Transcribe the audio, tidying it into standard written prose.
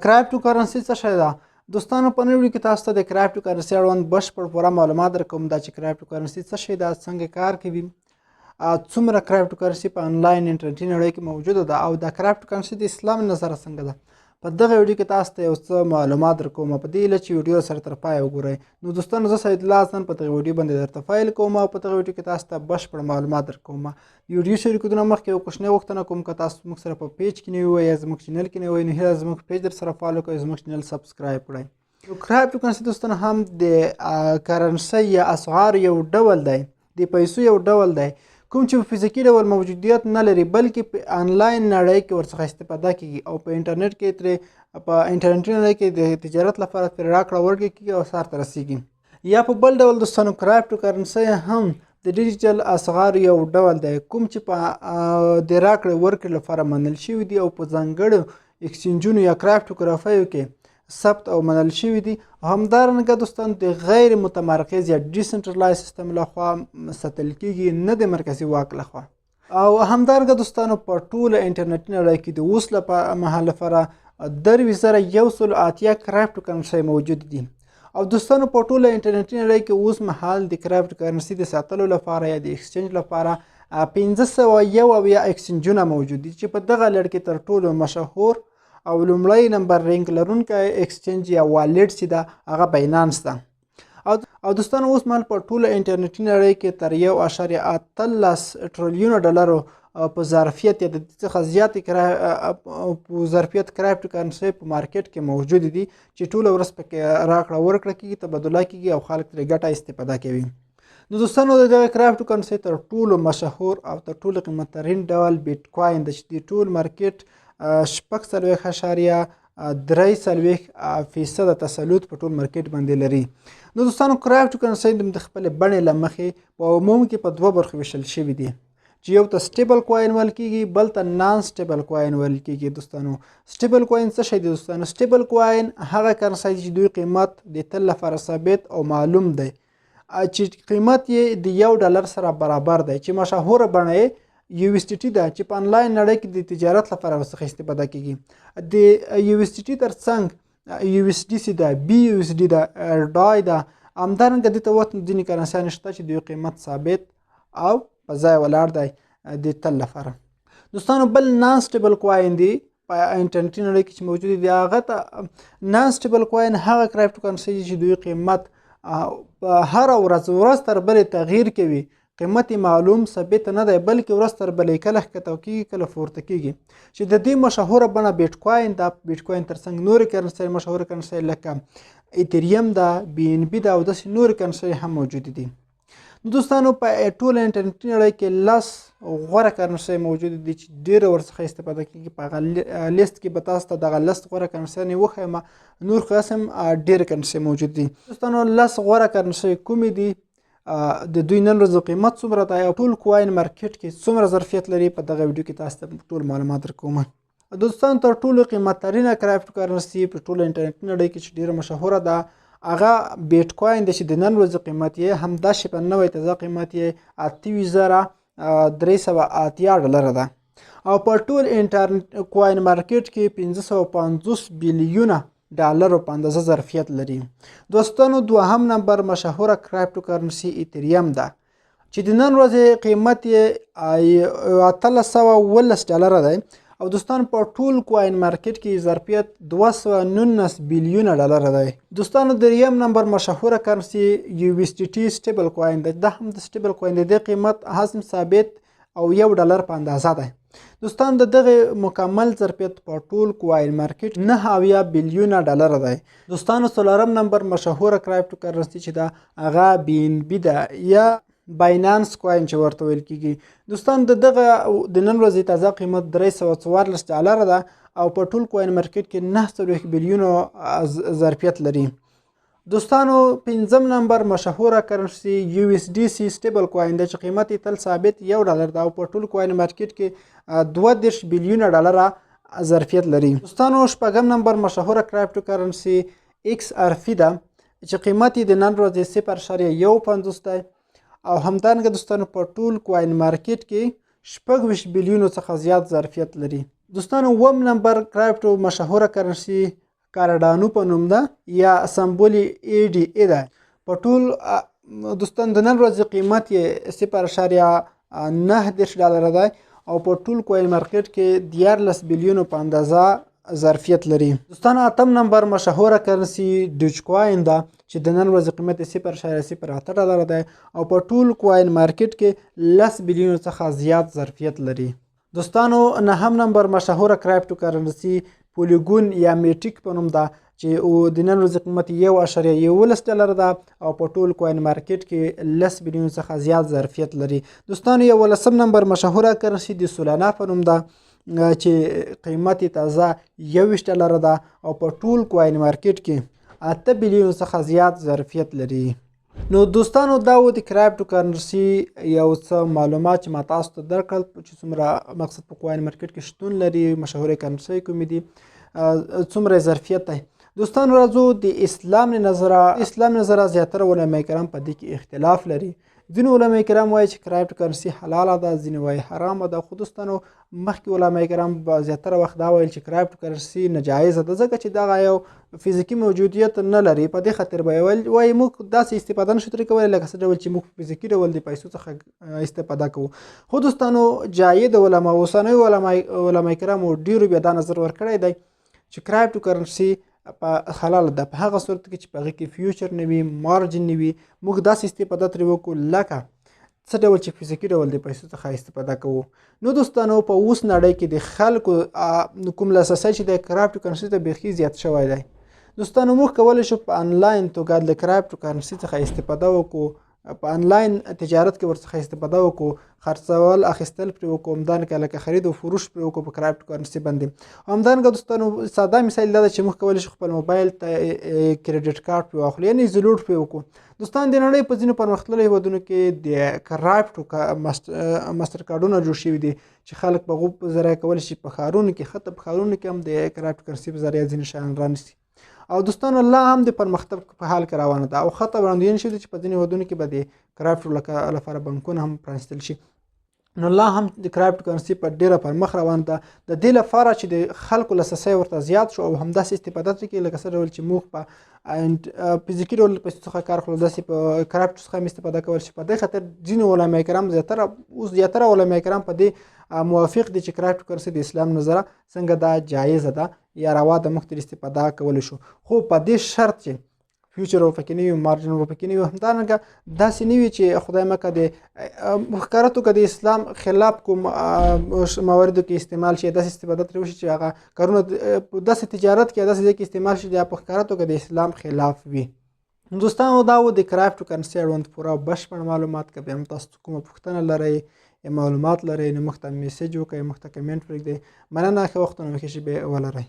کرایپټو کرنسي څه شی ده؟ دوستانو په نن ویډیو کې تاسو ته د کرایپټو کرنسي اړوند بشپړ پوره معلومات درکوم دا چې کرایپټو کرنسي څه شی ده، څنګه کار کوي، څومره کرایپټو کرنسي په انلاین انټرنیټي نړۍ کې موجوده ده او د کرایپټو کرنسي د اسلام نظره څنګه ده. په دغه ویډیو کې تاسو ته یو څه معلومات درکوم په دې هیله چې ویډیو سره تر پایه وګورئ. نو دوستانو زه سید الله حسن په دغه ویډیو باندې درته فایل کوم او په دغه ویډیو کې تاسو ته بشپړ معلومات درکوم. د ویډیو شروع کېدو نه مخکې یو کوچنۍ غوښتنه کوم که تاسو موږ سره په پیج کې نوي وئ یا زموږ چینل کې نوي وئ نو هیله زموږ پیج درسره فالو کړئ، زموږ چینل سبسکرایب کړئ. نو کرایپټو کرنسي دوستانو هم د کرنسۍ یا اسعارو یو ډول دی، د پیسو یو ډول دی کوم چې په فزیکي ډول موجودیت نه لري بلکې په انلاین نړۍ کې ورڅخه استفاده کیږي او په انټرنیټ کې ترې په انټرنیټي نړۍ کې د تجارت لپاره ترې راکړه ورکړه کیږي او سر ته رسیږي. یا په بل ډول دوستانو کرایپټو کرنسۍ هم د ډیجیټل اسعارو یو ډول دی کوم چې په د راکړې ورکړې لپاره منل شوي دي او په ځانګړو اکسچینجونو یا کرایپټوګرافیو کې ثبت او منل شوي دي. همدارنګه دوستانو د غیر متمرکز یا ډیسنټرلایز سیستم لخوا ساتل کیږي، نه د مرکزي واک لخوا. او همدارنګه دوستانو په ټوله انټرنیټي نړۍ کې د اوس مهال لپاره 3180 کرایپټو کرنسۍ موجود دي. او دوستانو په ټوله انټرنیټي نړۍ کې اوس مهال د کرایپټو کرنسي د ساتلو لپاره یا د ایکسچینج لپاره 501 ایکسچینجونه موجود دي چې په دغه لړ کې تر ټولو مشهور او لومړی نمبر رینک لرونکی ایکسچینج یا والټ چې ده هغه باینانس ده. او دوستانو اوس مهال په ټوله انټرنیټي نړۍ کې تر 1.13 ټریلیونه ډالرو په ظرفیت یا د دې څخه زیاتې په ظرفیت کرایپټو کرنسۍ په مارکیټ کې موجود دي چې ټوله ورځ پکې راکړه ورکړه کیږي، تبادله کیږي او خلک ترې ګټه استفاده کوي. نو دوستانو دغه کرایپټو کرنسۍ تر ټولو مشهور او تر ټولو قیمت ترین ډول بیټ کوین د چې د ټول مارکیټ 4.3% تسلط په ټول مارکیټ باندې لري. نو دوستانو کرایپټو کرنسۍ د خپلې بڼې له مخې په عموم کې په دوه برخو ویشل شوي دي چې یو ته سټیبل کوین ویل کیږي، بل ته نان سټیبل کوین ویل کیږي. دوستانو سټیبل کوین څه شی دی؟ دوستانو سټیبل کوین هغه کرنسۍ چې دوی قیمت د تل لپاره ثابت او معلوم دی چې قیمت یې د $1 سره برابر دی چې مشهوره بڼه یې USDT ده چې په انلاین نړۍ کې د تجارت لپاره ورڅخه استفاده کیږي. د USDT ترڅنګ USDC ده، BUSD ده، DAI ده. همدارنګه دې ته ځینې کرنسیانې شته چې د قیمت ثابت او په ځای ولاړ دی د تل لپاره. دوستانو بل نان سټیبل کوین دی په انټرنیټي نړۍ کې چې موجود دی. هغه ته نان سټیبل کوین هغه کرایپټو کرنسۍ چې دوی قیمت په هره ورځ تر بلې تغییر کوي، قیمت معلوم ثابت نه دی بلکې ورځ تر بلې کله ښکته کیږي کله پورته کیږي چې د دې مشهوره بڼه بیټ کوین ده. بیټ کوین ترڅنګ نورې کرنسۍ مشهوره کرنسۍ لکه ایتریم ده، BNB ده او داسې نورې کرنسۍ هم موجودې دي. نو دوستانو په ټوله انټرنیټي نړۍ کې 10 غوره کرنسۍ موجودې دي چې ډېره ورڅخه استفاده کیږي. په هغه لیست کې به تاسو ته دغه 10 غوره کرنسیانې وښیم، نور خو هم ډېرې کرنسۍ موجود دي. دوستانو 10 غوره کرنسۍ کومې دي، د دوی نن ورځ قیمت څومره دی او ټول کوین مارکیټ کې څومره ظرفیت لري په دغه ویډیو کې تاسو ته ټول معلومات درکوم. دوستانو تر ټولو قیمت ترینه کرایپټو کرنسي په ټوله انټرنیټي نړۍ کې چې ډېره مشهوره ده هغه بیټ کوین دی چې د نن ورځې قیمت یې همداسې په نوی تازه قیمت یې 28,380 ډالره ده او په ټول انټرنیټ کوین مارکیټ کې 550 بیلیونه ډالرو په اندازه ظرفیت لري. دوستانو دوهم نمبر مشهوره کرایپټو کرنسي ایتریم ده چې د نن ورځې قیمت یې 1319 ډالره دی او دوستانو په ټول کوین مارکیټ کې ظرفیت 219 بیلیونه ډالره دی. دوستانو دریم نمبر مشهوره کرنسي USDT سټیبل کوین ده. دا هم د سټیبل کوین دی، د قیمت هم ثابت او $1 په اندازه دی. دوستانو د دغه مکمل ظرفیت په ټول کوین مارکیټ 9 بیلیونه ډالره دی. دوستانو څلورم نمبر مشهوره کرایپټو کرنسي چې ده هغه BNB ده یا باینانس کوین چې ورته ویل کیږي. دوستانو د دغه د نن ورځې تازه قیمت $314 ده او په ټول کوین مارکیټ کې 9 بیلیونو ظرفیت لري. دوستانو پنځم نمبر مشهوره کرنسي USDC سټیبل کوین ده چې قیمت یې تل ثابت $1 ده او په ټول کوین مارکیټ کې 32 بیلیونه ډالره ظرفیت لري. دوستانو شپږم نمبر مشهوره کرایپټو کرنسي XRP ده چې قیمت یې د نن ورځې 0.15 دی او همدارنګه دوستانو په ټول کوین مارکیټ کې 26 بیلیونو څخه زیات ظرفیت لري. دوستانو اووم نمبر کرایپټو مشهوره کرنسي کارډانو په نوم ده یا سمبول یې ADA ده. په ټول دوستان د نن ورځې قیمت یې 0.9 ډالره دی او په ټول کوین مارکیټ کې 14 بلیونو په اندازه ظرفیت لري. دوستان اتم نمبر مشهوره کرنسي دوج کوین ده چې د نن ورځې قیمت یې 0.08 ډالره دی او په ټول کوین مارکیټ کې 10 بلیونو څخه زیات ظرفیت لري. دوستانو نهم نمبر مشهوره کرپټو کرنسي پولیګون یا میټیک په نوم ده چې د نن ورځې قیمت 1.11 ډالر ده او په ټول کوین مارکیټ کې 10 بلیون څخه زیات ظرفیت لري. دوستانو 11 نمبر مشهوره کرنسي د سولانا په نوم ده چې قیمت یې تازه 21 ډالره ده او په ټول کوین مارکیټ کې 8 بلیون څخه زیات ظرفیت لري. نو دوستانو دا و د کرپټو کرنسي یو څه معلومات چې ما تاسو ته درکړل چې څومره مقصد په کوین مارکیټ کې شتون لري، مشهورې کرنسۍ کومې دي، څومره ظرفیت دی. دوستانو راځو د اسلام نظره زیاتره علماء کرام په دې کې اختلاف لري. ځینې علماء کرام وایي چې کرپټو کرنسي حلاله ده، ځینې وایي حرامه ده. خو دوستانو مخکې علماء کرام زیاتره وخت دا ویل چې کرپټو کرنسي ناجایزه ده ځکه چې دغه یو فزیکي موجودیت نه لري. په دې خاطر به یې وایي موږ داسې استفاده نشو ترې کولی لکه څه ډول چې موږ په فزیکي ډول د پیسو څخه استفاده کوو. خو دوستانو جاید علما اوسنیو علماء کرامو ډېرو بیا دا نظر ورکړی دی چې کرپټو کرنسي په حلاله ده په هغه صورت کې چې په هغې کې فیوچر نه وي، مارجن نه وي. موږ داسې استفاده ترې وکړو لکه څه ډول چې فزیکي ډول د پیسو څخه استفاده کوو. نو دوستانو په اوس نړۍ کې د خلکو کوم لاسرسی چې د کرپټو کرنسي ته بیخي زیات شوی دی. دوستانو موږ کولی شو په انلاین توګه د کرپټو کرنسي څخه استفاده وکړو، په انلاین تجارت کې ورڅخه استفاده وکړو، خرڅول اخیستل پرې وکړو، همدارنګه لکه خرید او فروش پرې وکړو په کرپټو کرنسي باندې. همدارنګه دوستانو ساده مثال دا ده چې موږ کولی شو خپل موبایل ته کریډټ کارت پرې واخلو، یعنې زلوډ پرې وکړو. دوستان د نړۍ په ځینو پرمختللو هېوادونو کې د کرپټو ماسټر کارډونه جوړ شوي دي چې خلک په هغو په ذریعه کولی شي په ښارونو کې حتی په ښارونو کې هم د کرپټو کرنسي په ذریعه ځینې شیان رانیسي. او دوستانو لا هم د پرمختګ په حال کې روانه ده او حتی وړاندوینې شوي دي چې په ځینې هېوادونو کې به د کرپټو لپاره بانکونه هم پرانیستل شي. نو لا هم د کرپټو کرنسي په ډېره پر مخ روان ده. د دې لپاره چې د خلکو لاسرسی ورته زیات شو او همداسې استفاده ترې کوي لکه څه ډول چې موږ په فزیکي ډول پیسو څخه کار اخلو داسې په کرپټو څخه هم استفاده کول شي. په دې خاطر ځینې علماء کرام زیاتره علماء کرام په دې موافق دي چې کرپټو کرنسي د اسلام نظره څنګه دا جایزه ده یا روا ده، موږ ترې استفاده کولی شو، خو په دې شرط چې فیوچر ورپکې نه وي، مارجن ورپکې نه وي، همدارنګه داسې نه وي چې خدای مکه د ښکاره توګه د اسلام خلاف کوم مواردو کې استعمال شي، داسې استفاده ترې وشي چې هغه کارونه په داسې تجارت کې داسې ځای کې استعمال شي چې په ښکاره توګه د اسلام خلاف وي. دوستانو دا و د کرپټو کرنسي اړوند پوره بشپړ معلومات. که بیا هم تاسو کومه پوښتنه لرئ یا معلومات لرئ نو موږ ته میسج وکړئ، موږ ته کمنټ پرېږدئ. مننه، ښه وختونه مو ښې شېبې ولرئ.